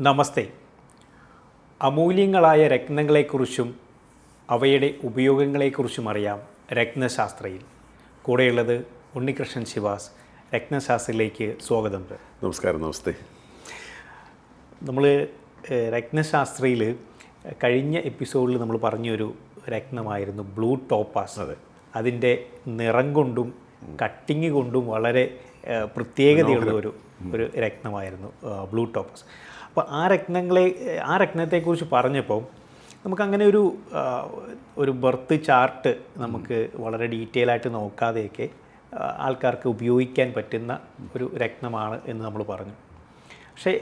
നമസ്തേ. അമൂല്യങ്ങളായ രത്നങ്ങളെക്കുറിച്ചും അവയുടെ ഉപയോഗങ്ങളെക്കുറിച്ചും അറിയാം രത്നശാസ്ത്രയിൽ. കൂടെയുള്ളത് ഉണ്ണികൃഷ്ണൻ ശിവാസ്. രത്നശാസ്ത്രയിലേക്ക് സ്വാഗതം. നമസ്കാരം. നമസ്തേ. നമ്മൾ രത്നശാസ്ത്രയിൽ കഴിഞ്ഞ എപ്പിസോഡിൽ നമ്മൾ പറഞ്ഞൊരു രത്നമായിരുന്നു ബ്ലൂ ടോപ്പാസ്. അതിൻ്റെ നിറം കൊണ്ടും കട്ടിങ് കൊണ്ടും വളരെ പ്രത്യേകതയുള്ള ഒരു രത്നമായിരുന്നു ബ്ലൂ ടോപ്പാസ്. അപ്പോൾ ആ രത്നത്തെക്കുറിച്ച് പറഞ്ഞപ്പോൾ നമുക്കങ്ങനെ ഒരു ബർത്ത് ചാർട്ട് നമുക്ക് വളരെ ഡീറ്റെയിൽ ആയിട്ട് നോക്കാതെയൊക്കെ ആൾക്കാർക്ക് ഉപയോഗിക്കാൻ പറ്റുന്ന ഒരു രത്നമാണ് എന്ന് നമ്മൾ പറഞ്ഞു. പക്ഷേ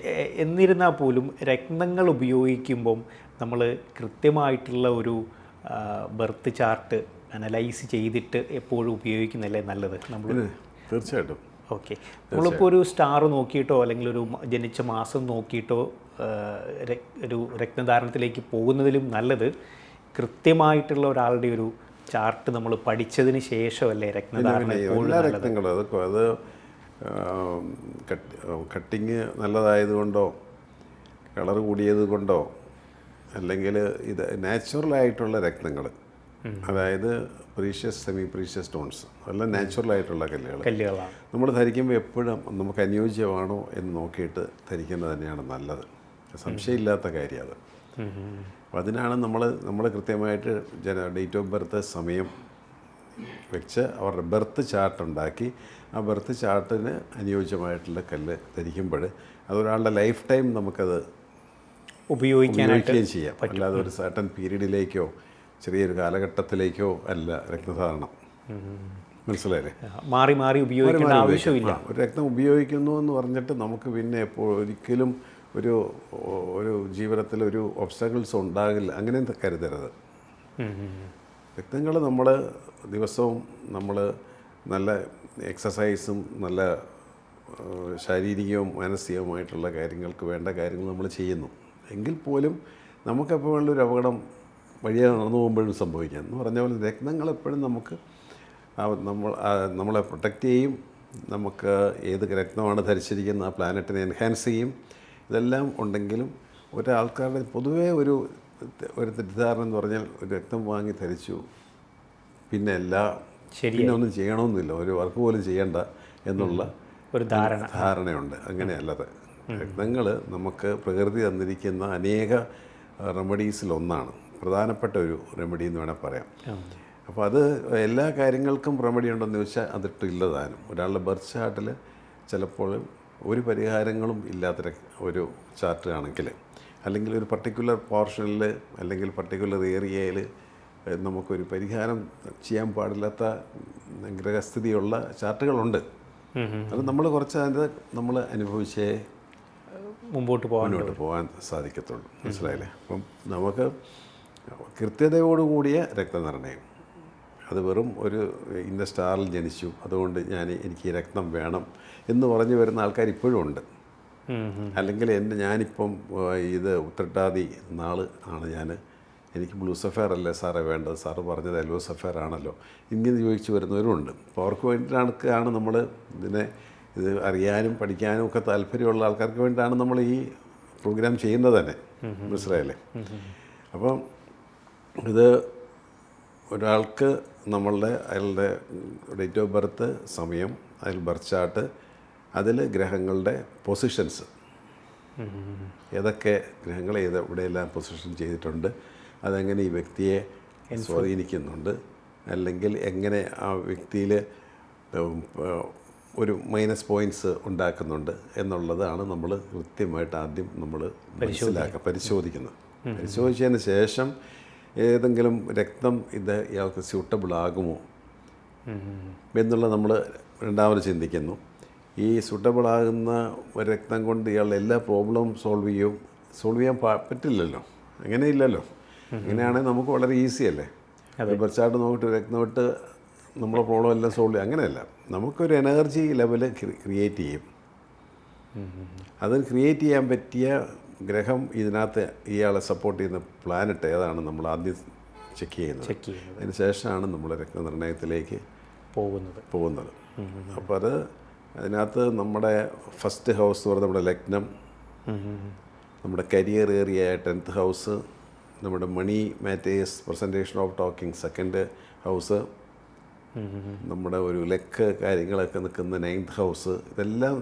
എന്നിരുന്നാൽ പോലും രത്നങ്ങൾ ഉപയോഗിക്കുമ്പം നമ്മൾ കൃത്യമായിട്ടുള്ള ഒരു ബർത്ത് ചാർട്ട് അനലൈസ് ചെയ്തിട്ട് എപ്പോഴും ഉപയോഗിക്കുന്നതല്ലേ നല്ലത്? നമ്മൾ തീർച്ചയായിട്ടും. ഓക്കെ, നമ്മളിപ്പോൾ ഒരു സ്റ്റാർ നോക്കിയിട്ടോ അല്ലെങ്കിൽ ഒരു ജനിച്ച മാസം നോക്കിയിട്ടോ ഒരു രത്നധാരണത്തിലേക്ക് പോകുന്നതിലും നല്ലത് കൃത്യമായിട്ടുള്ള ഒരാളുടെ ഒരു ചാർട്ട് നമ്മൾ പഠിച്ചതിന് ശേഷമല്ലേ രത്നധാരണം. അത് കട്ടിങ് നല്ലതായതുകൊണ്ടോ കളർ കൂടിയത് കൊണ്ടോ അല്ലെങ്കിൽ ഇത് നാച്ചുറലായിട്ടുള്ള രത്നങ്ങൾ, അതായത് പ്രീഷ്യസ് സെമി പ്രീഷ്യസ് സ്റ്റോൺസ് എല്ലാം നാച്ചുറലായിട്ടുള്ള കല്ലുകളാണ്. നമ്മൾ ധരിക്കുമ്പോൾ എപ്പോഴും നമുക്ക് അനുയോജ്യമാണോ എന്ന് നോക്കിയിട്ട് ധരിക്കുന്നത് തന്നെയാണ് നല്ലത്. സംശയമില്ലാത്ത കാര്യം അത്. അപ്പം അതിനാണ് നമ്മൾ കൃത്യമായിട്ട് ഡേറ്റ് ഓഫ് ബർത്ത് സമയം വെച്ച് അവരുടെ ബർത്ത് ചാർട്ട് ഉണ്ടാക്കി ആ ബർത്ത് ചാർട്ടിന് അനുയോജ്യമായിട്ടുള്ള കല്ല് ധരിക്കുമ്പോൾ അതൊരാളുടെ ലൈഫ് ടൈം നമുക്കത് ഉപയോഗിക്കുകയും ചെയ്യാം. അല്ലാതെ ഒരു സർട്ടൻ പീരീഡിലേക്കോ ചെറിയൊരു കാലഘട്ടത്തിലേക്കോ അല്ല രത്നധാരണം. മനസ്സിലായില്ലേ? മാറി മാറി ഉപയോഗിക്കേണ്ട ആവശ്യമില്ല. ഒരു രത്നം ഉപയോഗിക്കുന്നു എന്ന് പറഞ്ഞിട്ട് നമുക്ക് പിന്നെ ഒരിക്കലും ഒരു ജീവിതത്തിൽ ഒരു ഒബ്സ്റ്റക്കിൾസ് ഉണ്ടാകില്ല, അങ്ങനെ കരുതരുത്. രത്നങ്ങൾ നമ്മൾ ദിവസവും നമ്മൾ നല്ല എക്സസൈസും നല്ല ശാരീരികവും മാനസികവുമായിട്ടുള്ള കാര്യങ്ങൾക്ക് വേണ്ട കാര്യങ്ങൾ നമ്മൾ ചെയ്യുന്നു. എങ്കിൽ പോലും നമുക്കെപ്പോഴും ഒരു അപകടം വഴിയെ നടന്നു പോകുമ്പോഴും സംഭവിക്കാം. എന്ന് പറഞ്ഞ പോലെ രത്നങ്ങളെപ്പോഴും നമുക്ക് നമ്മളെ പ്രൊട്ടക്റ്റ് ചെയ്യും. നമുക്ക് ഏത് രത്നമാണ് ധരിച്ചിരിക്കുന്നത് ആ പ്ലാനറ്റിനെ എൻഹാൻസ് ചെയ്യും. ഇതെല്ലാം ഉണ്ടെങ്കിലും ഒരാൾക്കാരുടെ പൊതുവേ ഒരു തെറ്റിദ്ധാരണ എന്ന് പറഞ്ഞാൽ ഒരു രത്നം വാങ്ങി ധരിച്ചു പിന്നെ പിന്നെ ഒന്നും ചെയ്യണമെന്നില്ല, ഒരു വർക്ക് പോലും ചെയ്യണ്ട എന്നുള്ള ഒരു ധാരണയുണ്ട്. അങ്ങനെയല്ലത്. രത്നങ്ങൾ നമുക്ക് പ്രകൃതി തന്നിരിക്കുന്ന അനേക റെമഡീസിലൊന്നാണ്, പ്രധാനപ്പെട്ട ഒരു റെമഡി എന്ന് വേണേൽ പറയാം. അപ്പോൾ അത് എല്ലാ കാര്യങ്ങൾക്കും റെമഡി ഉണ്ടെന്ന് ചോദിച്ചാൽ അതിട്ടില്ലതാനും. ഒരാളുടെ ബർത്ത് ചാർട്ടിൽ ചിലപ്പോൾ ഒരു പരിഹാരങ്ങളും ഇല്ലാത്ത ഒരു ചാർട്ട് ആണെങ്കിൽ, അല്ലെങ്കിൽ ഒരു പർട്ടിക്കുലർ പോർഷനിൽ അല്ലെങ്കിൽ പർട്ടിക്കുലർ ഏരിയയിൽ നമുക്കൊരു പരിഹാരം ചെയ്യാൻ പാടില്ലാത്ത ഗ്രഹസ്ഥിതിയുള്ള ചാർട്ടുകളുണ്ട്. അത് നമ്മൾ കുറച്ച് അതിൻ്റെ നമ്മൾ അനുഭവിച്ചേ മുമ്പോട്ട് പോകാൻ സാധിക്കത്തുള്ളൂ. മനസ്സിലായില്ലേ? അപ്പം നമുക്ക് കൃത്യതയോടുകൂടിയ രക്തനിർണയം, അത് വെറും ഒരു ഇന്ന സ്റ്റാറിൽ ജനിച്ചു അതുകൊണ്ട് എനിക്ക് ഈ രക്തം വേണം എന്ന് പറഞ്ഞു വരുന്ന ആൾക്കാർ ഇപ്പോഴും ഉണ്ട്. അല്ലെങ്കിൽ ഞാനിപ്പം ഇത് ഉത്രട്ടാതി നാള് ആണ്, എനിക്ക് ബ്ലൂ സഫയർ അല്ലേ സാറേ വേണ്ടത്, സാറ് പറഞ്ഞത് യെല്ലോ സഫയർ ആണല്ലോ, ഇങ്ങനെ ചോദിച്ചു വരുന്നവരുമുണ്ട്. അപ്പോൾ അവർക്ക് വേണ്ടിയിട്ടാണ് നമ്മൾ ഇത് അറിയാനും പഠിക്കാനും ഒക്കെ താല്പര്യമുള്ള ആൾക്കാർക്ക് വേണ്ടിയിട്ടാണ് നമ്മൾ ഈ പ്രോഗ്രാം ചെയ്യുന്നത് തന്നെ. മനസ്സിലായല്ലേ? അപ്പം ഇത് ഒരാൾക്ക് അയാളുടെ ഡേറ്റ് ഓഫ് ബർത്ത് സമയം, അതിൽ ബർത്ത് ചാർട്ട്, അതിൽ ഗ്രഹങ്ങളുടെ പൊസിഷൻസ്, ഏതൊക്കെ ഗ്രഹങ്ങൾ എവിടെയെല്ലാം പൊസിഷൻ ചെയ്തിട്ടുണ്ട്, അതെങ്ങനെ ഈ വ്യക്തിയെ സ്വാധീനിക്കുന്നുണ്ട്, അല്ലെങ്കിൽ എങ്ങനെ ആ വ്യക്തിയിൽ ഒരു മൈനസ് പോയിൻറ്റ്സ് ഉണ്ടാക്കുന്നുണ്ട് എന്നുള്ളതാണ് നമ്മൾ കൃത്യമായിട്ട് ആദ്യം നമ്മൾ പരിശോധിക്കുന്നത്. പരിശോധിച്ചതിന് ശേഷം ഏതെങ്കിലും രക്തം ഇയാൾക്ക് സ്യൂട്ടബിൾ ആകുമോ എന്നുള്ളത് നമ്മൾ രണ്ടാമത് ചിന്തിക്കുന്നു. ഈ സ്യൂട്ടബിൾ ആകുന്ന ഒരു രക്തം കൊണ്ട് ഇയാളുടെ എല്ലാ പ്രോബ്ലവും സോൾവ് ചെയ്യാൻ പറ്റില്ലല്ലോ, അങ്ങനെയില്ലല്ലോ. അങ്ങനെയാണെങ്കിൽ നമുക്ക് വളരെ ഈസി അല്ലേ? ബർച്ചാട്ട് നോക്കിയിട്ട് രക്തം വിട്ട് നമ്മളെ പ്രോബ്ലം എല്ലാം സോൾവ് ചെയ്യും. അങ്ങനെയല്ല, നമുക്കൊരു എനർജി ലെവൽ ക്രിയേറ്റ് ചെയ്യും. അതിന് ക്രിയേറ്റ് ചെയ്യാൻ പറ്റിയ ഗ്രഹം ഇതിനകത്ത് ഇയാളെ സപ്പോർട്ട് ചെയ്യുന്ന പ്ലാനറ്റ് ഏതാണ് നമ്മൾ ആദ്യം ചെക്ക് ചെയ്യുന്നത്. അതിന് ശേഷമാണ് നമ്മൾ രക്തനിർണയത്തിലേക്ക് പോകുന്നത്. അപ്പോൾ അതിനകത്ത് നമ്മുടെ ഫസ്റ്റ് ഹൗസ് എന്ന് പറയുന്നത് നമ്മുടെ ലഗ്നം, നമ്മുടെ കരിയർ ഏരിയ 10th ഹൗസ്, നമ്മുടെ money matters presentation of talking 2nd house, നമ്മുടെ ഒരു ലെക്ക് കാര്യങ്ങളൊക്കെ നിൽക്കുന്ന 9th ഹൗസ്, ഇതെല്ലാം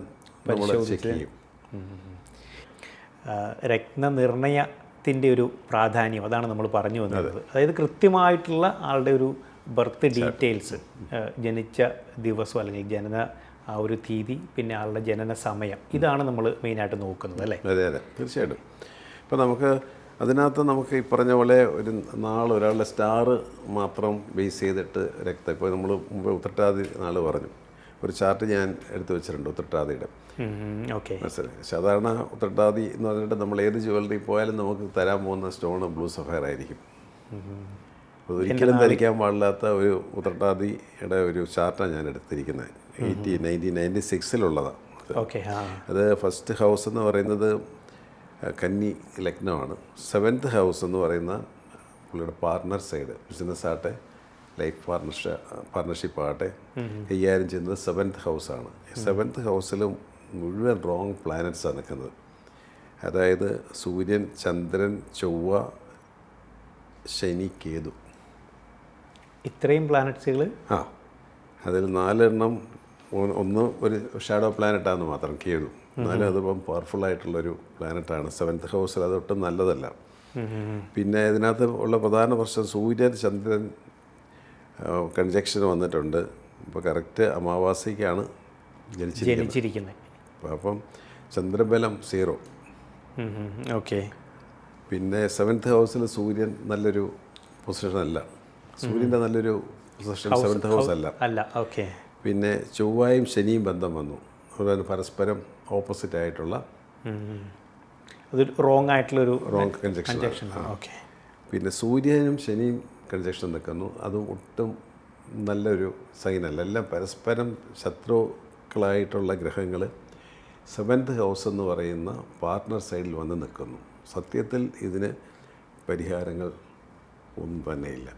നമ്മൾ ചെക്ക് ചെയ്യും. രത്നനിർണയത്തിൻ്റെ ഒരു പ്രാധാന്യം അതാണ് നമ്മൾ പറഞ്ഞു വന്നത്. അതായത് കൃത്യമായിട്ടുള്ള ആളുടെ ഒരു ബർത്ത് ഡീറ്റെയിൽസ്, ജനിച്ച ദിവസം അല്ലെങ്കിൽ ജനന ആ ഒരു തീയതി, പിന്നെ ആളുടെ ജനന സമയം, ഇതാണ് നമ്മൾ മെയിനായിട്ട് നോക്കുന്നത് അല്ലേ? അതെ അതെ, തീർച്ചയായിട്ടും. ഇപ്പോൾ നമുക്ക് അതിനകത്ത് നമുക്ക് ഈ പറഞ്ഞ പോലെ ഒരു ഒരാളുടെ സ്റ്റാർ മാത്രം ബേസ് ചെയ്തിട്ട് രക്തം, ഇപ്പോൾ നമ്മൾ മുമ്പ് ഉത്രട്ടാതി നാൾ പറഞ്ഞു, ഒരു ചാർട്ട് ഞാൻ എടുത്തു വെച്ചിട്ടുണ്ട് ഉത്രട്ടാതിയുടെ. ഓക്കെ, മനസ്സിലായി. സാധാരണ ഉത്രട്ടാതി എന്ന് പറഞ്ഞിട്ട് നമ്മൾ ഏത് ജ്വല്ലറി പോയാലും നമുക്ക് തരാൻ പോകുന്ന സ്റ്റോൺ ബ്ലൂ സഫയർ ആയിരിക്കും. ഒരിക്കലും ധരിക്കാൻ പാടില്ലാത്ത ഒരു ഉത്രട്ടാതിയുടെ ഒരു ചാർട്ടാണ് ഞാൻ എടുത്തിരിക്കുന്നത്. 1996 ഓക്കെ. അത് ഫസ്റ്റ് ഹൗസ് എന്ന് പറയുന്നത് കന്നി ലഗ്നമാണ്. 7th ഹൗസ് എന്ന് പറയുന്ന പുള്ളിയുടെ പാർട്ണർ സൈഡ്, ബിസിനസ് ആട്ടെ ലൈഫ് പാർട്ണർഷിപ്പ് ആകട്ടെ, കൈകാര്യം ചെയ്യുന്നത് 7th ഹൗസാണ്. 7th ഹൗസിൽ മുഴുവൻ റോങ് പ്ലാനറ്റ്സാണ് നിൽക്കുന്നത്. അതായത് സൂര്യൻ, ചന്ദ്രൻ, ചൊവ്വ, ശനി, കേതു, ഇത്രയും പ്ലാനറ്റ്സുകൾ. അതിൽ 4 ഒന്ന് ഒരു ഷാഡോ പ്ലാനറ്റാണെന്ന് മാത്രം, കേതു. എന്നാലും അതിപ്പം പവർഫുള്ളായിട്ടുള്ളൊരു പ്ലാനറ്റാണ് 7th ഹൗസിൽ. അതൊട്ടും നല്ലതല്ല. പിന്നെ ഇതിനകത്ത് ഉള്ള പ്രധാന പ്രശ്നം സൂര്യൻ ചന്ദ്രൻ കൺജക്ഷൻ വന്നിട്ടുണ്ട്. ഇപ്പോൾ കറക്റ്റ് അമാവാസിക്കാണ് ജനിച്ചിരിക്കുന്നത്. അപ്പം ചന്ദ്രബലം 0. ഓക്കെ. പിന്നെ 7th ഹൗസിൽ സൂര്യൻ നല്ലൊരു പൊസിഷനല്ല. സൂര്യൻ്റെ നല്ലൊരു പൊസിഷൻ 7th ഹൗസ് അല്ല. ഓക്കെ. പിന്നെ ചൊവ്വയും ശനിയും ബന്ധം വന്നു. അതുപോലെ പരസ്പരം ഓപ്പോസിറ്റ് ആയിട്ടുള്ള റോങ് ആയിട്ടുള്ളൊരു റോങ് കൺജക്ഷൻ. ഓക്കെ. പിന്നെ സൂര്യനും ശനിയും കൺജക്ഷൻ നിൽക്കുന്നു. അതും ഒട്ടും നല്ലൊരു സൈനല്ല. എല്ലാം പരസ്പരം ശത്രുക്കളായിട്ടുള്ള ഗ്രഹങ്ങൾ 7th ഹൗസ് എന്ന് പറയുന്ന പാർട്ട്ണർ സൈഡിൽ വന്ന് നിൽക്കുന്നു. സത്യത്തിൽ ഇതിന് പരിഹാരങ്ങൾ ഒന്നും തന്നെയില്ല.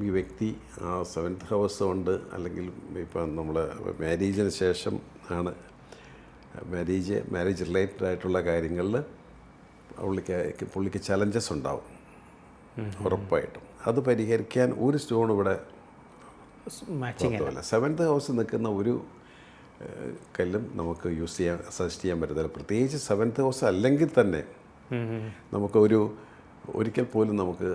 ഈ വ്യക്തി ആ 7th ഹൗസ് കൊണ്ട്, അല്ലെങ്കിൽ ഇപ്പം നമ്മൾ മാരേജിന് ശേഷം ആണ് മാരേജ് റിലേറ്റഡ് ആയിട്ടുള്ള കാര്യങ്ങളിൽ പുള്ളിക്ക് ചലഞ്ചസ് ഉണ്ടാവും ഉറപ്പായിട്ടും. അത് പരിഹരിക്കാൻ ഒരു സ്റ്റോൺ ഇവിടെ മാച്ചിങ് 7th ഹൗസ് നിൽക്കുന്ന ഒരു കല്ലും നമുക്ക് സജസ്റ്റ് ചെയ്യാൻ പറ്റത്തില്ല. പ്രത്യേകിച്ച് 7th ഹൗസ് അല്ലെങ്കിൽ തന്നെ നമുക്ക് ഒരിക്കൽ പോലും നമുക്ക്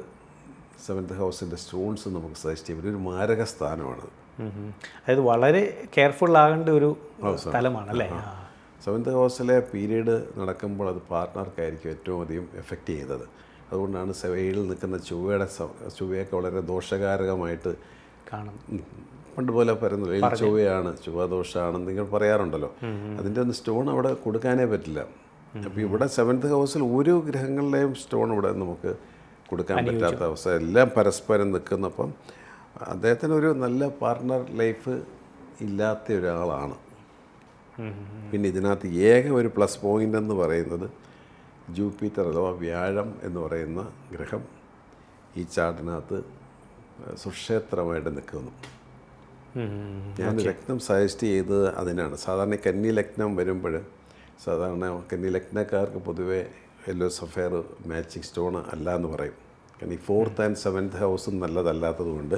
7th ഹൗസിൻ്റെ സ്റ്റോൺസ് നമുക്ക് സജസ്റ്റ് ചെയ്യാൻ പറ്റും. ഒരു മാരക സ്ഥാനമാണ്. അതായത് വളരെ കെയർഫുൾ ആകേണ്ട ഒരു സ്ഥലമാണ് അല്ലേ? 7th ഹൗസിലെ പീരീഡ് നടക്കുമ്പോൾ അത് പാർട്ട്ണർക്കായിരിക്കും ഏറ്റവും അധികം എഫക്റ്റ് ചെയ്യുന്നത്. അതുകൊണ്ടാണ് 7ൽ നിൽക്കുന്ന ചൊവ്വയൊക്കെ വളരെ ദോഷകാരകമായിട്ട് കാണും. പണ്ട് പോലെ പറയുന്നത് ചൊവ്വയാണ്, ചൊവ്വദോഷമാണെന്ന് നിങ്ങൾ പറയാറുണ്ടല്ലോ. അതിൻ്റെ ഒന്ന് സ്റ്റോൺ അവിടെ കൊടുക്കാനേ പറ്റില്ല. അപ്പോൾ ഇവിടെ 7th ഹൗസിൽ ഒരു ഗ്രഹങ്ങളുടെയും സ്റ്റോൺ ഇവിടെ നമുക്ക് കൊടുക്കാൻ പറ്റാത്ത അവസ്ഥ. എല്ലാം പരസ്പരം നിൽക്കുന്നപ്പം അദ്ദേഹത്തിന് ഒരു നല്ല പാർട്ട്ണർ ലൈഫ് ഇല്ലാത്ത ഒരാളാണ്. പിന്നെ ഇതിനകത്ത് ഏക ഒരു പ്ലസ് പോയിൻ്റ് എന്ന് പറയുന്നത് ജൂപ്പിറ്റർ അഥവാ വ്യാഴം എന്ന് പറയുന്ന ഗ്രഹം ഈ ചാർട്ടിനകത്ത് സുക്ഷേത്രമായിട്ട് നിൽക്കുന്നു. ഞാൻ ലഗ്നം സജസ്റ്റ് ചെയ്തത് അതിനാണ്. സാധാരണ കന്നി ലഗ്നം വരുമ്പോൾ കന്നി ലഗ്നക്കാർക്ക് പൊതുവേ യെല്ലോ സഫയർ മാച്ചിങ് സ്റ്റോൺ അല്ല എന്ന് പറയും. കാരണം ഈ 4th and 7th ഹൗസും നല്ലതല്ലാത്തത് കൊണ്ട്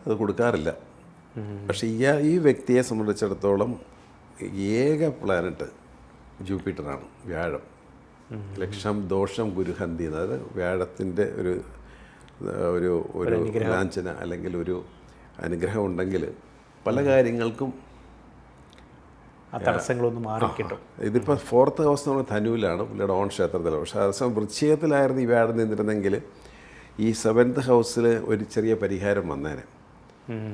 അത് കൊടുക്കാറില്ല. പക്ഷേ ഈ വ്യക്തിയെ സംബന്ധിച്ചിടത്തോളം ഏക പ്ലാനറ്റ് ജൂപ്പിറ്ററാണ്, വ്യാഴം. ലക്ഷം ദോഷം ഗുരുഹന്തി, അതായത് വ്യാഴത്തിൻ്റെ ഒരു ലാഞ്ചന അല്ലെങ്കിൽ ഒരു അനുഗ്രഹം ഉണ്ടെങ്കിൽ പല കാര്യങ്ങൾക്കും തടസ്സങ്ങളൊന്നും മാറി കിട്ടും. ഇതിപ്പോൾ 4th ഹൗസ് എന്ന് പറഞ്ഞാൽ ധനുവിലാണ്, പുള്ളിയുടെ ഓൺ ക്ഷേത്രത്തിൽ. പക്ഷേ അതേസമയം വൃശ്ചികത്തിലായിരുന്നു ഈ വ്യാഴം നിന്നിരുന്നെങ്കിൽ ഈ 7th ഹൗസിൽ ഒരു ചെറിയ പരിഹാരം വന്നേനെ.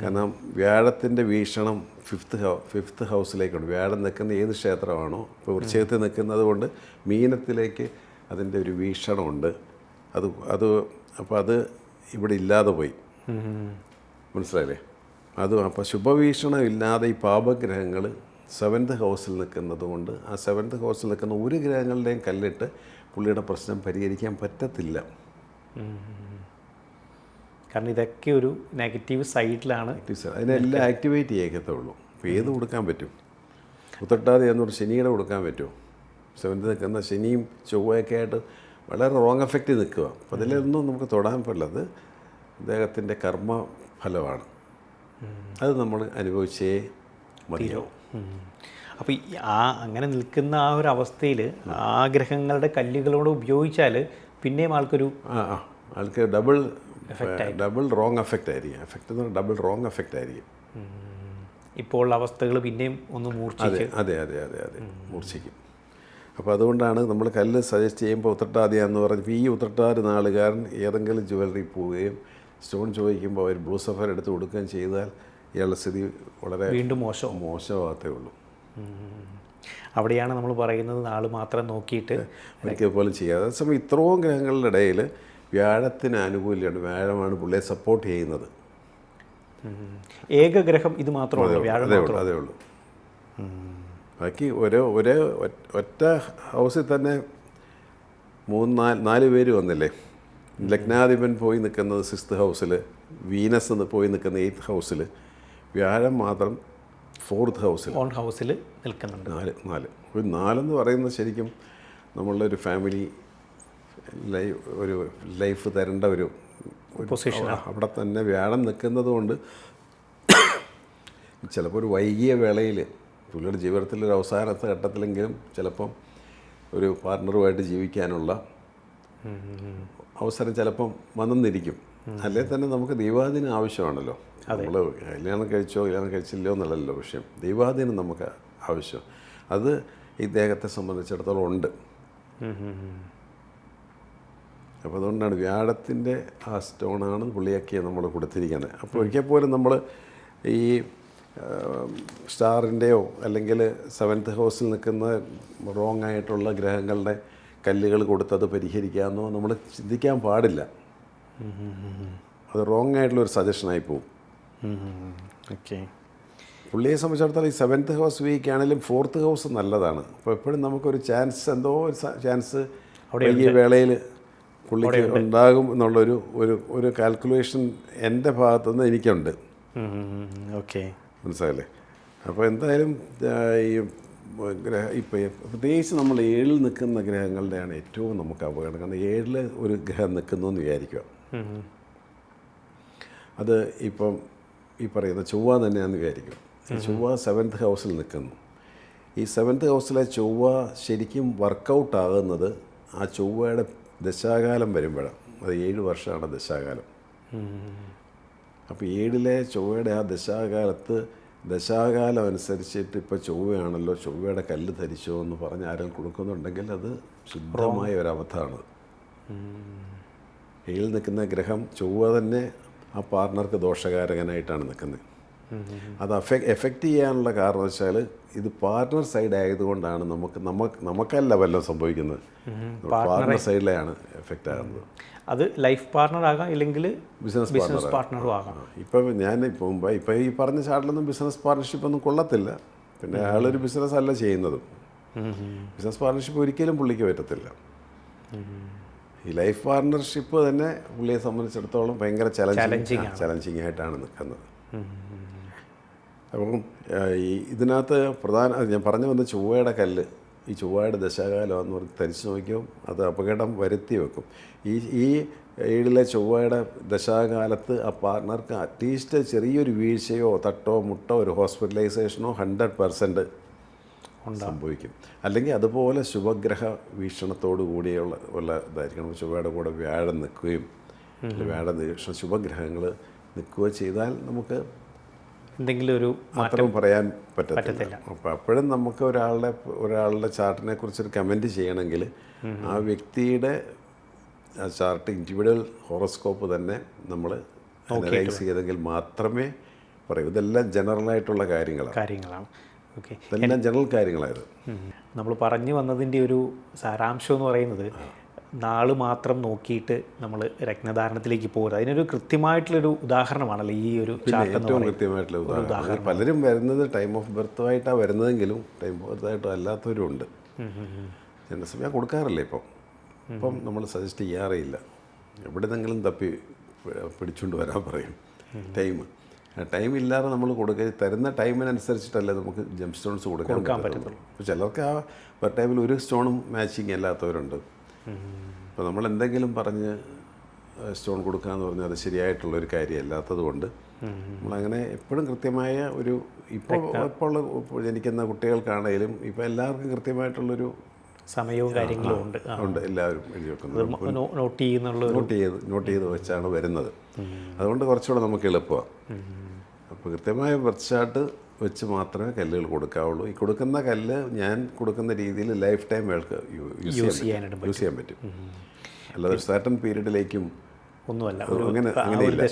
കാരണം വ്യാഴത്തിൻ്റെ വീക്ഷണം 5th ഹൗസിലേക്കുണ്ട്. വ്യാഴം നിൽക്കുന്ന ഏത് ക്ഷേത്രമാണോ, ഇപ്പോൾ വൃശ്ചികത്തിൽ നിൽക്കുന്നത് കൊണ്ട് മീനത്തിലേക്ക് അതിൻ്റെ ഒരു വീക്ഷണമുണ്ട്. അപ്പോൾ അത് ഇവിടെ ഇല്ലാതെ പോയി. മനസ്സിലായില്ലേ? അപ്പോൾ ശുഭവീക്ഷണം ഇല്ലാതെ ഈ പാപഗ്രഹങ്ങൾ 7th ഹൗസിൽ നിൽക്കുന്നത് കൊണ്ട് ആ 7th ഹൗസിൽ നിൽക്കുന്ന ഒരു ഗ്രഹങ്ങളുടെയും കല്ലിട്ട് പുള്ളിയുടെ പ്രശ്നം പരിഹരിക്കാൻ പറ്റത്തില്ല. കാരണം ഇതൊക്കെ ഒരു നെഗറ്റീവ് സൈഡിലാണ്. അതിനെല്ലാം ആക്ടിവേറ്റ് ചെയ്യത്തുള്ളൂ. അപ്പോൾ ഏത് കൊടുക്കാൻ പറ്റും? ഉത്രട്ടാതി എന്നൊരു ശനിയുടെ കൊടുക്കാൻ പറ്റുമോ? സെവൻത്ത് നിൽക്കുന്ന ശനിയും ചൊവ്വയൊക്കെ ആയിട്ട് വളരെ റോങ് എഫക്റ്റ് നിൽക്കുക. അപ്പോൾ അതിലൊന്നും നമുക്ക് തൊടാൻ പറ്റുള്ളത് അദ്ദേഹത്തിൻ്റെ കർമ്മ ഫലമാണ്. അത് നമ്മൾ അനുഭവിച്ചേ മതിയോ. അപ്പോൾ അങ്ങനെ നിൽക്കുന്ന ആ ഒരു അവസ്ഥയിൽ ആ ഗ്രഹങ്ങളുടെ കല്ലുകളോട് ഉപയോഗിച്ചാൽ പിന്നെയും ആൾക്കൊരു ആൾക്ക് ഡബിൾ റോങ് എഫക്റ്റ് ആയിരിക്കും. എഫക്റ്റ് എന്ന് പറഞ്ഞാൽ ഡബിൾ റോങ് എഫക്റ്റ് ആയിരിക്കും. ഇപ്പോൾ ഉള്ള അവസ്ഥകൾ പിന്നെയും ഒന്ന് മൂർച്ഛിക്കും. അതെ മൂർച്ഛിക്കും. അപ്പോൾ അതുകൊണ്ടാണ് നമ്മൾ കല്ല് സജസ്റ്റ് ചെയ്യുമ്പോൾ ഉത്രട്ടാദിയാന്ന് പറഞ്ഞപ്പോൾ ഈ ഉത്രട്ടാതി നാളുകാരൻ ഏതെങ്കിലും ജ്വല്ലറി പോവുകയും സ്റ്റോൺ ചോദിക്കുമ്പോൾ അവർ ബ്ലൂ സഫർ എടുത്ത് കൊടുക്കുകയും ചെയ്താൽ ഇയാളുടെ സ്ഥിതി വളരെ വീണ്ടും മോശമാകത്തേ ഉള്ളൂ. അവിടെയാണ് നമ്മൾ പറയുന്നത് നാൾ മാത്രം നോക്കിയിട്ട് ഒരിക്കൽ പോലും ചെയ്യാതെ. അതേസമയം ഇത്രയും ഗ്രഹങ്ങളുടെ ഇടയിൽ വ്യാഴത്തിന് ആനുകൂല്യമാണ്. വ്യാഴമാണ് പുള്ളിയെ സപ്പോർട്ട് ചെയ്യുന്നത്. ഏകഗ്രഹം ഇത് മാത്രമേ അതേ ഉള്ളൂ. ബാക്കി ഒറ്റ ഹൗസിൽ തന്നെ 4 പേര് വന്നില്ലേ. ലഗ്നാധിപൻ പോയി നിൽക്കുന്നത് 6th ഹൗസിൽ, വീനസ് പോയി നിൽക്കുന്ന 8th ഹൗസിൽ, വ്യാഴം മാത്രം 4th ഹൗസിൽ നിൽക്കുന്നുണ്ട്. 4 ഒരു 4 പറയുന്നത് ശരിക്കും നമ്മളുടെ ഒരു ഫാമിലി ഒരു ലൈഫ് തരേണ്ട ഒരു പൊസിഷൻ. അവിടെ തന്നെ വ്യാഴം നിൽക്കുന്നത് കൊണ്ട് ചിലപ്പോൾ ഒരു വൈകിയ വേളയിൽ പുള്ളിയുടെ ജീവിതത്തിലൊരു അവസാനത്തെ ഘട്ടത്തിലെങ്കിലും ചിലപ്പം ഒരു പാർട്ട്ണറുമായിട്ട് ജീവിക്കാനുള്ള അവസരം ചിലപ്പം വന്നെന്നിരിക്കും. അല്ലേ തന്നെ നമുക്ക് ദൈവാധീനം ആവശ്യമാണല്ലോ. നമ്മൾ കല്യാണം കഴിച്ചില്ലയോ എന്നുള്ളല്ലോ വിഷയം. ദൈവാധീനം നമുക്ക് ആവശ്യം. അത് ഇദ്ദേഹത്തെ സംബന്ധിച്ചിടത്തോളം ഉണ്ട്. അപ്പോൾ അതുകൊണ്ടാണ് വ്യാഴത്തിൻ്റെ ആ സ്റ്റോണാണ് പുള്ളിയൊക്കെ നമ്മൾ കൊടുത്തിരിക്കുന്നത്. അപ്പോൾ ഒരിക്കൽ പോലും നമ്മൾ ഈ സ്റ്റാറിൻ്റെയോ അല്ലെങ്കിൽ 7th ഹൗസിൽ നിൽക്കുന്ന റോങ് ആയിട്ടുള്ള ഗ്രഹങ്ങളുടെ കല്ലുകൾ കൊടുത്തത് പരിഹരിക്കാമെന്നോ നമ്മൾ ചിന്തിക്കാൻ പാടില്ല. അത് റോങ് ആയിട്ടുള്ളൊരു സജഷനായി പോകും. ഓക്കെ. പുള്ളിയെ സംബന്ധിച്ചിടത്തോളം ഈ 7th ഹൗസ് വീക്ക് ആണെങ്കിലും 4th ഹൗസ് നല്ലതാണ്. അപ്പോൾ എപ്പോഴും നമുക്കൊരു ചാൻസ്, എന്തോ ഒരു ചാൻസ് വലിയ വേളയിൽ പുള്ളിക്ക് ഉണ്ടാകും എന്നുള്ളൊരു ഒരു കാൽക്കുലേഷൻ എൻ്റെ ഭാഗത്തുനിന്ന് എനിക്കുണ്ട്. ഓക്കെ, മനസ്സിലായില്ലേ? അപ്പോൾ എന്തായാലും ഈ ഇപ്പോൾ പ്രത്യേകിച്ച് നമ്മൾ 7ൽ നിൽക്കുന്ന ഗ്രഹങ്ങളുടെയാണ് ഏറ്റവും നമുക്ക് അപകടം. കാരണം 7ൽ ഒരു ഗ്രഹം നിൽക്കുന്നു എന്ന് വിചാരിക്കുക. അത് ഇപ്പം ഈ പറയുന്ന ചൊവ്വ തന്നെയാണെന്ന് വിചാരിക്കുക. ചൊവ്വ 7th ഹൗസിൽ നിൽക്കുന്നു. ഈ 7th ഹൗസിലെ ചൊവ്വ ശരിക്കും വർക്കൗട്ട് ആകുന്നത് ആ ചൊവ്വയുടെ ദശാകാലം വരുമ്പോഴാണ്. അത് 7 വർഷമാണ് ദശാകാലം. അപ്പോൾ 7ലെ ചൊവ്വയുടെ ആ ദശാകാലം അനുസരിച്ചിട്ട് ഇപ്പോൾ ചൊവ്വയാണല്ലോ, ചൊവ്വയുടെ കല്ല് ധരിച്ചോ എന്ന് പറഞ്ഞ് ആരും കൊടുക്കുന്നുണ്ടെങ്കിൽ അത് ശുദ്ധമായ ഒരബദ്ധമാണ്. 7ൽ നിൽക്കുന്ന ഗ്രഹം ചൊവ്വ തന്നെ ആ പാർട്ണർക്ക് ദോഷകാരകനായിട്ടാണ് നിൽക്കുന്നത്. അത് എഫക്റ്റ് ചെയ്യാനുള്ള കാരണം വെച്ചാൽ ഇത് പാർട്ണർ സൈഡ് ആയതുകൊണ്ടാണ് നമുക്കല്ല വല്ലതും സംഭവിക്കുന്നത്. പാർട്ണർ സൈഡിലാണ് എഫക്റ്റ് ആകുന്നത്. അത് ലൈഫ് പാർട്ണർ ആകാം, ഇല്ലെങ്കിൽ ബിസിനസ് പാർട്ണറും ആകാം. ഇപ്പം ഇപ്പം ഈ പറഞ്ഞ ചാട്ടിലൊന്നും ബിസിനസ് പാർട്ണർഷിപ്പ് ഒന്നും കൊള്ളത്തില്ല. പിന്നെ അയാളൊരു ബിസിനസ് അല്ല ചെയ്യുന്നതും. ബിസിനസ് പാർട്ണർഷിപ്പ് ഒരിക്കലും പുള്ളിക്ക് പറ്റത്തില്ല. ഈ ലൈഫ് പാർട്ണർഷിപ്പ് തന്നെ പുള്ളിയെ സംബന്ധിച്ചിടത്തോളം ഭയങ്കര ചലഞ്ചിങ് ആയിട്ടാണ് നിൽക്കുന്നത്. അപ്പം ഇതിനകത്ത് ഞാൻ പറഞ്ഞു വന്ന ചൊവ്വയുടെ കല്ല്, ഈ ചൊവ്വയുടെ ദശാകാലം എന്ന് പറഞ്ഞ് ധരിച്ചു നോക്കിയോ അത് അപകടം വരുത്തി വെക്കും. ഈ 7ലെ ചൊവ്വയുടെ ദശാകാലത്ത് ആ പാർട്ണർക്ക് അറ്റ്ലീസ്റ്റ് ചെറിയൊരു വീഴ്ചയോ തട്ടോ മുട്ടോ ഒരു ഹോസ്പിറ്റലൈസേഷനോ 100% സംഭവിക്കും. അല്ലെങ്കിൽ അതുപോലെ ശുഭഗ്രഹ വീക്ഷണത്തോടു കൂടിയുള്ള ഇതായിരിക്കണം. ചൊവ്വയുടെ കൂടെ വ്യാഴം നിൽക്കുകയും വ്യാഴ ശുഭഗ്രഹങ്ങൾ നിൽക്കുകയോ ചെയ്താൽ നമുക്ക് എന്തെങ്കിലും ഒരു മാറ്റം പറയാൻ പറ്റത്തില്ല. അപ്പോൾ അപ്പോഴും നമുക്ക് ഒരാളുടെ ചാർട്ടിനെ കുറിച്ചൊരു കമൻറ്റ് ചെയ്യണമെങ്കിൽ ആ വ്യക്തിയുടെ ചാർട്ട് ഇൻഡിവിജ്വൽ ഹോറോസ്കോപ്പ് തന്നെ നമ്മൾ അനലൈസ് ചെയ്തെങ്കിൽ മാത്രമേ പറയൂ. ഇതെല്ലാം ജനറലായിട്ടുള്ള കാര്യങ്ങളാണ്. ഓക്കെ, ഇതെല്ലാം ജനറൽ കാര്യങ്ങളായത്. നമ്മൾ പറഞ്ഞു വന്നതിൻ്റെ ഒരു സാരാംശം എന്ന് പറയുന്നത് നാൾ മാത്രം നോക്കിയിട്ട് നമ്മൾ രത്നധാരണത്തിലേക്ക് പോകരുത്. അതിനൊരു കൃത്യമായിട്ടുള്ളൊരു ഉദാഹരണമാണല്ലോ ഈ ഒരു ഏറ്റവും കൃത്യമായിട്ടുള്ള ഉദാഹരണം. പലരും വരുന്നത് ടൈം ഓഫ് ബർത്തുമായിട്ടാണ് വരുന്നതെങ്കിലും ടൈം ഓഫ് ബർത്തായിട്ടും അല്ലാത്തവരും ഉണ്ട്. ജനസമയം കൊടുക്കാറില്ല ഇപ്പം നമ്മൾ സജസ്റ്റ് ചെയ്യാറേയില്ല. എവിടെന്നെങ്കിലും തപ്പി പിടിച്ചുകൊണ്ട് വരാൻ പറയും ടൈം. ടൈം ഇല്ലാതെ നമ്മൾ തരുന്ന ടൈമിനനുസരിച്ചിട്ടല്ലേ നമുക്ക് ജെം സ്റ്റോൺസ് കൊടുക്കാൻ പറ്റത്തുള്ളൂ. ഇപ്പോൾ ചിലർക്ക് ആ ടൈമിൽ ഒരു സ്റ്റോണും മാച്ചിങ് അല്ലാത്തവരുണ്ട്. അപ്പോൾ നമ്മൾ എന്തെങ്കിലും പറഞ്ഞ് സ്റ്റോൺ കൊടുക്കാമെന്ന് പറഞ്ഞാൽ അത് ശരിയായിട്ടുള്ളൊരു കാര്യമല്ലാത്തത് കൊണ്ട് നമ്മളങ്ങനെ എപ്പോഴും കൃത്യമായ ഒരു ഇപ്പോൾ ജനിക്കുന്ന കുട്ടികൾക്കാണെങ്കിലും ഇപ്പോൾ എല്ലാവർക്കും കൃത്യമായിട്ടുള്ളൊരു സമയവും കാര്യങ്ങളും ഉണ്ട്. എല്ലാവരും എഴുതി വെക്കുന്നത് നോട്ട് ചെയ്ത് വെച്ചാണ് വരുന്നത്. അതുകൊണ്ട് കുറച്ചുകൂടെ നമുക്ക് എളുപ്പമാണ്. അപ്പോൾ കൃത്യമായ ബർത്ത് ചാർട്ട് വെച്ച് മാത്രമേ കല്ലുകൾ കൊടുക്കാവുള്ളൂ. ഈ കൊടുക്കുന്ന കല്ല് ഞാൻ കൊടുക്കുന്ന രീതിയിൽ ലൈഫ് ടൈം അയാൾക്ക് യൂസ് ചെയ്യാൻ പറ്റും. അല്ലാതെ സർട്ടൻ പീരീഡിലേക്കും ഒന്നുമല്ല. അങ്ങനെയില്ല.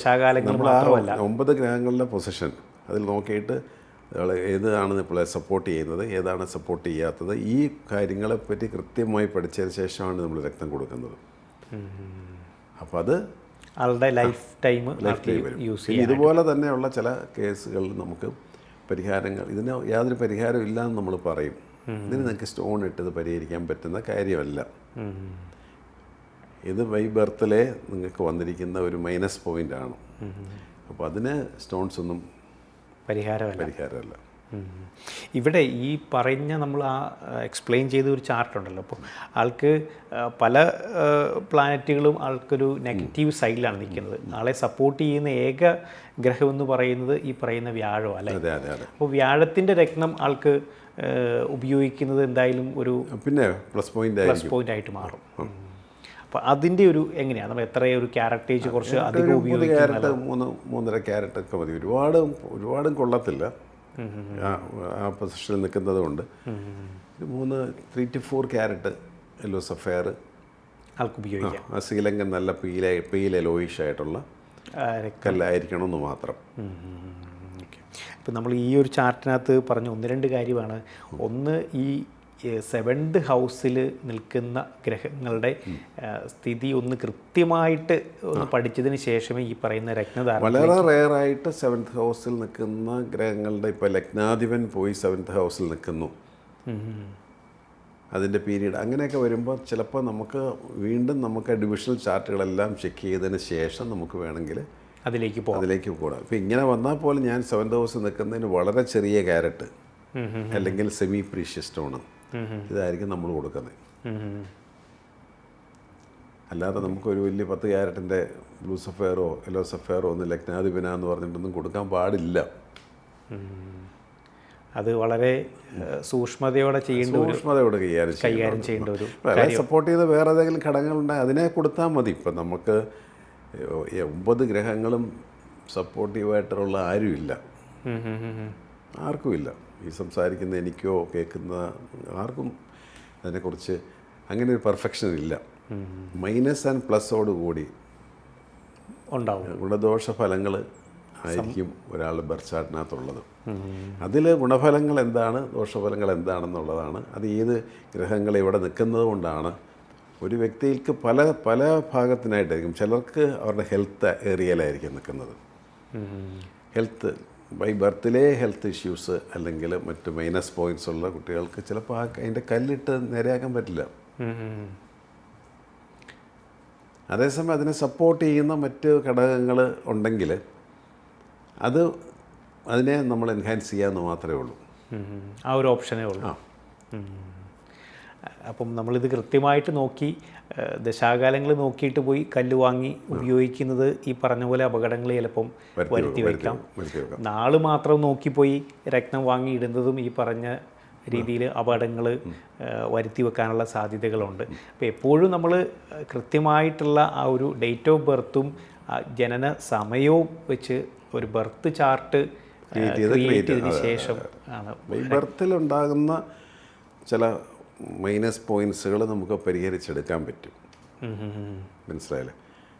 നമ്മൾ ആ 9 ഗ്രഹങ്ങളുടെ പൊസിഷൻ അതിൽ നോക്കിയിട്ട് ഏതാണ് ഇപ്പോൾ സപ്പോർട്ട് ചെയ്യുന്നത്, ഏതാണ് സപ്പോർട്ട് ചെയ്യാത്തത്, ഈ കാര്യങ്ങളെപ്പറ്റി കൃത്യമായി പഠിച്ചതിന് ശേഷമാണ് നമ്മൾ രക്തം കൊടുക്കുന്നത്. അപ്പോൾ അത് ആളുടെ ലൈഫ് ടൈം യൂസ് ചെയ്യും. ഇതുപോലെ തന്നെയുള്ള ചില കേസുകളിൽ നമുക്ക് പരിഹാരങ്ങൾ, ഇതിന് യാതൊരു പരിഹാരവും ഇല്ലയെന്ന് നമ്മൾ പറയും. ഇതിന് നിങ്ങൾക്ക് സ്റ്റോൺ ഇട്ടത് പരിഹരിക്കാൻ പറ്റുന്ന കാര്യമല്ല. ഇത് ബൈ ബർത്തിലെ നിങ്ങൾക്ക് വന്നിരിക്കുന്ന ഒരു മൈനസ് പോയിൻ്റാണ്. അപ്പോൾ അതിന് സ്റ്റോൺസ് ഒന്നും പരിഹാരമല്ല. ഇവിടെ ഈ പറഞ്ഞ നമ്മൾ ആ എക്സ്പ്ലെയിൻ ചെയ്ത ഒരു ചാർട്ടുണ്ടല്ലോ, അപ്പോൾ ആൾക്ക് പല പ്ലാനറ്റുകളും ആൾക്കൊരു നെഗറ്റീവ് സൈഡിലാണ് നിൽക്കുന്നത്. ആളെ സപ്പോർട്ട് ചെയ്യുന്ന ഏക ഗ്രഹം എന്ന് പറയുന്നത് ഈ പറയുന്ന വ്യാഴം അല്ലേ? അപ്പോൾ വ്യാഴത്തിൻ്റെ രത്നം ആൾക്ക് ഉപയോഗിക്കുന്നത് എന്തായാലും ഒരു പിന്നെ പ്ലസ് പോയിന്റ് ആയിട്ട് മാറും. അപ്പോൾ അതിൻ്റെ ഒരു എങ്ങനെയാണ് നമ്മൾ എത്ര ഒരു ക്യാരറ്റേജ് കുറച്ച് അധികം ഉപയോഗിക്കുന്നത്? 3.5 ക്യാരറ്റ് ഒക്കെ മതി. ഒരുപാടും കൊള്ളത്തില്ല ആ പൊസിഷനിൽ നിൽക്കുന്നത് കൊണ്ട്. 3 to 4 ക്യാരറ്റ് യെല്ലോ സഫയർ ആൾക്ക് ഉപയോഗിക്കാം. ശ്രീലങ്കൻ നല്ല പീല ലോയിഷ് ആയിട്ടുള്ള കല്ലായിരിക്കണമെന്ന് മാത്രം. ഇപ്പം നമ്മൾ ഈ ഒരു ചാർട്ടിനകത്ത് പറഞ്ഞ 1-2 കാര്യമാണ്. ഒന്ന്, ഈ 7th ഹൗസിൽ നിൽക്കുന്ന ഗ്രഹങ്ങളുടെ സ്ഥിതി ഒന്ന് കൃത്യമായിട്ട് ഒന്ന് പഠിച്ചതിന് ശേഷമേ ഈ പറയുന്ന രത്നധാരണ. വളരെ റെയറായിട്ട് 7th ഹൗസിൽ നിൽക്കുന്ന ഗ്രഹങ്ങളുടെ ഇപ്പോൾ ലഗ്നാധിപൻ പോയി 7th ഹൗസിൽ നിൽക്കുന്നു, അതിൻ്റെ പീരീഡ് അങ്ങനെയൊക്കെ വരുമ്പോൾ ചിലപ്പോൾ നമുക്ക് ഡിവിഷണൽ ചാർട്ടുകളെല്ലാം ചെക്ക് ചെയ്തതിന് ശേഷം നമുക്ക് വേണമെങ്കിൽ അതിലേക്ക് പോകാം. ഇപ്പോൾ ഇങ്ങനെ വന്നാൽ പോലും ഞാൻ 7th ഹൗസിൽ നിൽക്കുന്നതിന് വളരെ ചെറിയ ക്യാരറ്റ് അല്ലെങ്കിൽ സെമി പ്രീഷ്യസ് സ്റ്റോണ് ഇതായിരിക്കും നമ്മൾ കൊടുക്കുന്നത്. അല്ലാതെ നമുക്കൊരു വലിയ 10 ക്യാരറ്റിൻ്റെ ബ്ലൂ സഫയറോ യെല്ലോ സഫയറോ ഒന്നും ലഗ്നാധിപനാന്ന് പറഞ്ഞിട്ടൊന്നും കൊടുക്കാൻ പാടില്ല. അത് വളരെ സൂക്ഷ്മതയോടെ കൈകാര്യം ചെയ്യേണ്ട ഒരു സപ്പോർട്ട് ചെയ്ത് വേറെ ഏതെങ്കിലും ഘടകങ്ങളുണ്ടെങ്കിൽ അതിനെ കൊടുത്താൽ മതി. ഇപ്പം നമുക്ക് 9 ഗ്രഹങ്ങളും സപ്പോർട്ടീവായിട്ടുള്ള ആരുമില്ല, ആർക്കുമില്ല. ഈ സംസാരിക്കുന്ന എനിക്കോ കേൾക്കുന്ന ആർക്കും അതിനെക്കുറിച്ച് അങ്ങനെ ഒരു പെർഫെക്ഷൻ ഇല്ല. മൈനസ് ആൻഡ് പ്ലസോട് കൂടി ഉണ്ടാവും ഗുണദോഷ ഫലങ്ങൾ ആയിരിക്കും ഒരാളുടെ ബർത്ത് ചാർട്ടിനകത്തുള്ളത്. അതിൽ ഗുണഫലങ്ങൾ എന്താണ്, ദോഷഫലങ്ങൾ എന്താണെന്നുള്ളതാണ്. അത് ഏത് ഗ്രഹങ്ങൾ ഇവിടെ നിൽക്കുന്നത് കൊണ്ടാണ്. ഒരു വ്യക്തിക്ക് പല ഭാഗത്തിനായിട്ടായിരിക്കും. ചിലർക്ക് അവരുടെ ഹെൽത്ത് ഏരിയയിലായിരിക്കും നിൽക്കുന്നത്. ഹെൽത്ത് ബൈ ബർത്തിലെ ഹെൽത്ത് ഇഷ്യൂസ് അല്ലെങ്കിൽ മറ്റ് മൈനസ് പോയിൻറ്റ്സ് ഉള്ള കുട്ടികൾക്ക് ചിലപ്പോൾ അതിൻ്റെ കല്ലിട്ട് നേരെയാക്കാൻ പറ്റില്ല. അതേസമയം അതിനെ സപ്പോർട്ട് ചെയ്യുന്ന മറ്റ് ഘടകങ്ങൾ ഉണ്ടെങ്കിൽ അതിനെ നമ്മൾ എൻഹാൻസ് ചെയ്യാമെന്ന് മാത്രമേ ഉള്ളൂ. ആ ഒരു ഓപ്ഷനേ ഉള്ളൂ. അപ്പം നമ്മളിത് കൃത്യമായിട്ട് നോക്കി ദശാകാലങ്ങൾ നോക്കിയിട്ട് പോയി കല്ല് വാങ്ങി ഉപയോഗിക്കുന്നത് ഈ പറഞ്ഞ പോലെ അപകടങ്ങൾ ചിലപ്പം വരുത്തി വയ്ക്കാം. നാള് മാത്രം നോക്കിപ്പോയി രത്നം വാങ്ങി ഇടുന്നതും ഈ പറഞ്ഞ രീതിയിൽ അപകടങ്ങൾ വരുത്തി വെക്കാനുള്ള സാധ്യതകളുണ്ട്. അപ്പോൾ എപ്പോഴും നമ്മൾ കൃത്യമായിട്ടുള്ള ആ ഒരു ഡേറ്റ് ഓഫ് ബർത്തും ജനന സമയവും വെച്ച് ഒരു ബർത്ത് ചാർട്ട് ക്രിയേറ്റ് ചെയ്തതിന് ശേഷം ആണ് ബർത്തിലുണ്ടാകുന്ന ചില മൈനസ് പോയിൻറ്റ്സുകൾ നമുക്ക് പരിഹരിച്ചെടുക്കാൻ പറ്റും. മനസ്സിലായില്ലേ?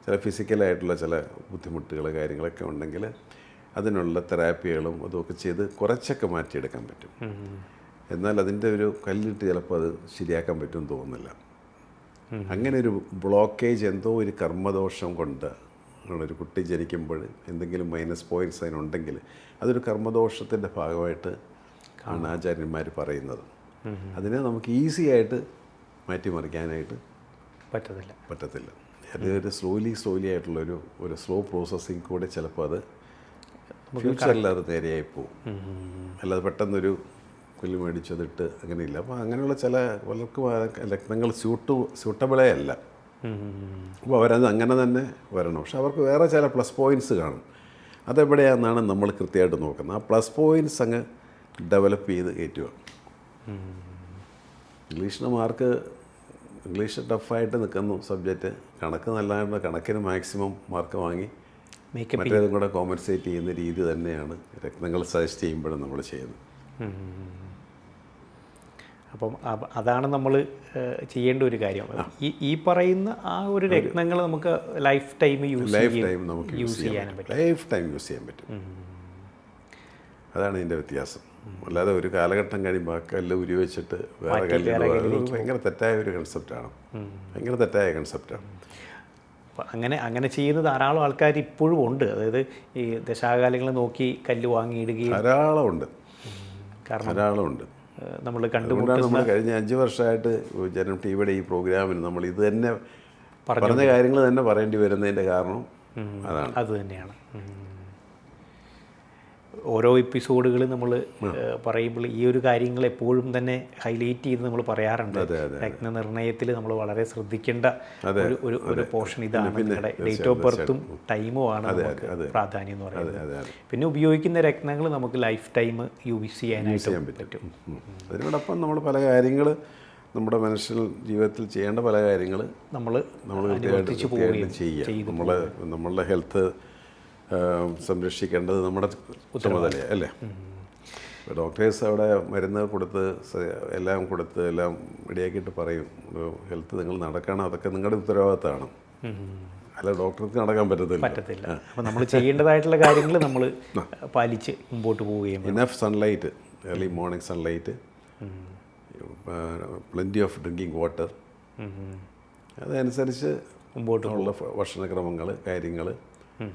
ചില ഫിസിക്കലായിട്ടുള്ള ചില ബുദ്ധിമുട്ടുകൾ കാര്യങ്ങളൊക്കെ ഉണ്ടെങ്കിൽ അതിനുള്ള തെറാപ്പികളും അതുമൊക്കെ ചെയ്ത് കുറച്ചൊക്കെ മാറ്റിയെടുക്കാൻ പറ്റും. എന്നാൽ അതിൻ്റെ ഒരു കല്ലിട്ട് ചിലപ്പോൾ അത് ശരിയാക്കാൻ പറ്റുമെന്ന് തോന്നുന്നില്ല. അങ്ങനെ ഒരു ബ്ലോക്കേജ് എന്തോ ഒരു കർമ്മദോഷം കൊണ്ട് ഒരു കുട്ടി ജനിക്കുമ്പോൾ എന്തെങ്കിലും മൈനസ് പോയിൻറ്റ്സ് അതിനുണ്ടെങ്കിൽ അതൊരു കർമ്മദോഷത്തിൻ്റെ ഭാഗമായിട്ട് ആണ് ആചാര്യന്മാർ പറയുന്നത്. അതിനെ നമുക്ക് ഈസി ആയിട്ട് മാറ്റിമറിക്കാനായിട്ട് പറ്റത്തില്ല. അത് ഒരു സ്ലോലി ആയിട്ടുള്ളൊരു സ്ലോ പ്രോസസ്സിങ് കൂടെ ചിലപ്പോൾ അത് ഫ്യൂച്ചറിൽ അത് നേരെയായി പോകും. അല്ലാതെ പെട്ടെന്നൊരു പുല്ല് മേടിച്ചതിട്ട് അങ്ങനെയില്ല. അപ്പോൾ അങ്ങനെയുള്ള ചില പലർക്കും രത്നങ്ങൾ സ്യൂട്ടബിളേ അല്ല. അപ്പോൾ അവരത് അങ്ങനെ തന്നെ വരണം. പക്ഷെ അവർക്ക് വേറെ ചില പ്ലസ് പോയിൻറ്റ്സ് കാണും. അതെവിടെയാണെന്നാണ് നമ്മൾ കൃത്യമായിട്ട് നോക്കുന്നത്. ആ പ്ലസ് പോയിൻറ്റ്സ് അങ്ങ് ഡെവലപ്പ് ചെയ്ത് കയറ്റുക. ഇംഗ്ലീഷ് ടഫായിട്ട് നിൽക്കുന്നു സബ്ജക്റ്റ്. കണക്ക് നല്ലതായിട്ട് കണക്കിന് മാക്സിമം മാർക്ക് വാങ്ങി മറ്റേതും കൂടെ കോമ്പൻസേറ്റ് ചെയ്യുന്ന രീതി തന്നെയാണ് രത്നങ്ങൾ സജസ്റ്റ് ചെയ്യുമ്പോഴും നമ്മൾ ചെയ്യുന്നത്. അപ്പം അതാണ് നമ്മൾ ചെയ്യേണ്ട ഒരു കാര്യം. ഈ പറയുന്ന ആ ഒരു രത്നങ്ങൾ നമുക്ക് ലൈഫ് ടൈം യൂസ് ചെയ്യാൻ പറ്റും. അതാണ് ഇതിൻ്റെ വ്യത്യാസം. അല്ലാതെ ഒരു കാലഘട്ടം കഴിയുമ്പോൾ ആ കല്ല് ഉരി വെച്ചിട്ട് വേറെ കല്ല് ഭയങ്കര തെറ്റായ ഒരു കൺസെപ്റ്റാണ്. അങ്ങനെ ചെയ്യുന്ന ധാരാളം ആൾക്കാർ ഇപ്പോഴും ഉണ്ട്. അതായത് ഈ ദശാകാലങ്ങൾ നോക്കി കല്ല് വാങ്ങിയിടുകയും ധാരാളമുണ്ട്. നമ്മൾ നമ്മൾ കഴിഞ്ഞ 5 വർഷമായിട്ട് ജനം ടിവിയുടെ ഈ പ്രോഗ്രാമിന് നമ്മൾ ഇത് തന്നെ പറഞ്ഞ കാര്യങ്ങൾ തന്നെ പറയേണ്ടി വരുന്നതിൻ്റെ കാരണം അത് തന്നെയാണ്. ഓരോ എപ്പിസോഡുകൾ നമ്മൾ പറയുമ്പോൾ ഈ ഒരു കാര്യങ്ങൾ എപ്പോഴും തന്നെ ഹൈലൈറ്റ് ചെയ്ത് നമ്മൾ പറയാറുണ്ട്. രത്നനിർണയത്തിൽ നമ്മൾ വളരെ ശ്രദ്ധിക്കേണ്ട ഒരു പോർഷൻ ഇതാണ്. നിങ്ങളുടെ ഡേറ്റ് ഓഫ് ബർത്തും ടൈമും ആണ് നമുക്ക് പ്രാധാന്യം എന്ന് പറയുന്നത്. പിന്നെ ഉപയോഗിക്കുന്ന രത്നങ്ങൾ നമുക്ക് ലൈഫ് ടൈം യൂസ് ചെയ്യാനായിട്ട് പറ്റും. അതിനോടൊപ്പം നമ്മൾ പല കാര്യങ്ങൾ നമ്മുടെ മനുഷ്യ ജീവിതത്തിൽ ചെയ്യേണ്ട പല കാര്യങ്ങൾ നമ്മൾ ചെയ്യുക. നമ്മളുടെ ഹെൽത്ത് സംരക്ഷിക്കേണ്ടത് നമ്മുടെ ചുമതലയാണ് അല്ലേ. ഡോക്ടേഴ്സ് അവിടെ മരുന്ന് കൊടുത്ത് എല്ലാം റെഡിയാക്കിയിട്ട് പറയും ഹെൽത്ത് നിങ്ങൾ നടക്കണം, അതൊക്കെ നിങ്ങളുടെ ഉത്തരവാദിത്തമാണ്. അല്ല ഡോക്ടർക്ക് നടക്കാൻ പറ്റത്തില്ല. അപ്പോൾ നമ്മൾ ചെയ്യേണ്ടതായിട്ടുള്ള കാര്യങ്ങൾ നമ്മൾ പാലിച്ച് മുമ്പോട്ട് പോവുകയും enough sunlight, early morning sunlight, plenty of drinking water, അതനുസരിച്ച് മുമ്പോട്ടുള്ള ഭക്ഷണക്രമങ്ങൾ, കാര്യങ്ങൾ,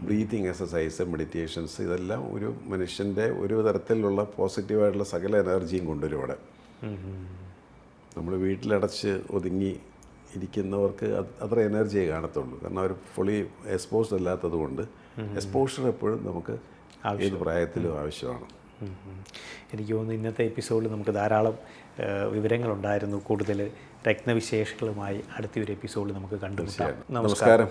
ബ്രീത്തിങ് എക്സസൈസ്, മെഡിറ്റേഷൻസ്, ഇതെല്ലാം ഒരു മനുഷ്യൻ്റെ ഒരു തരത്തിലുള്ള പോസിറ്റീവായിട്ടുള്ള സകല എനർജിയും കൊണ്ടുവരും അവിടെ. നമ്മൾ വീട്ടിലടച്ച് ഒതുങ്ങി ഇരിക്കുന്നവർക്ക് അത്ര എനർജിയെ കാണത്തുള്ളൂ. കാരണം അവർ ഫുള്ളി എക്സ്പോസ്ഡ് അല്ലാത്തത് കൊണ്ട് എക്സ്പോഷർ എപ്പോഴും നമുക്ക് ഏത് പ്രായത്തിലും ആവശ്യമാണ്. എനിക്ക് തോന്നുന്നു ഇന്നത്തെ എപ്പിസോഡിൽ നമുക്ക് ധാരാളം വിവരങ്ങളുണ്ടായിരുന്നു. കൂടുതൽ രത്നവിശേഷങ്ങളുമായി അടുത്തൊരു എപ്പിസോഡിൽ നമുക്ക് കണ്ടുമുട്ടാം. നമസ്കാരം.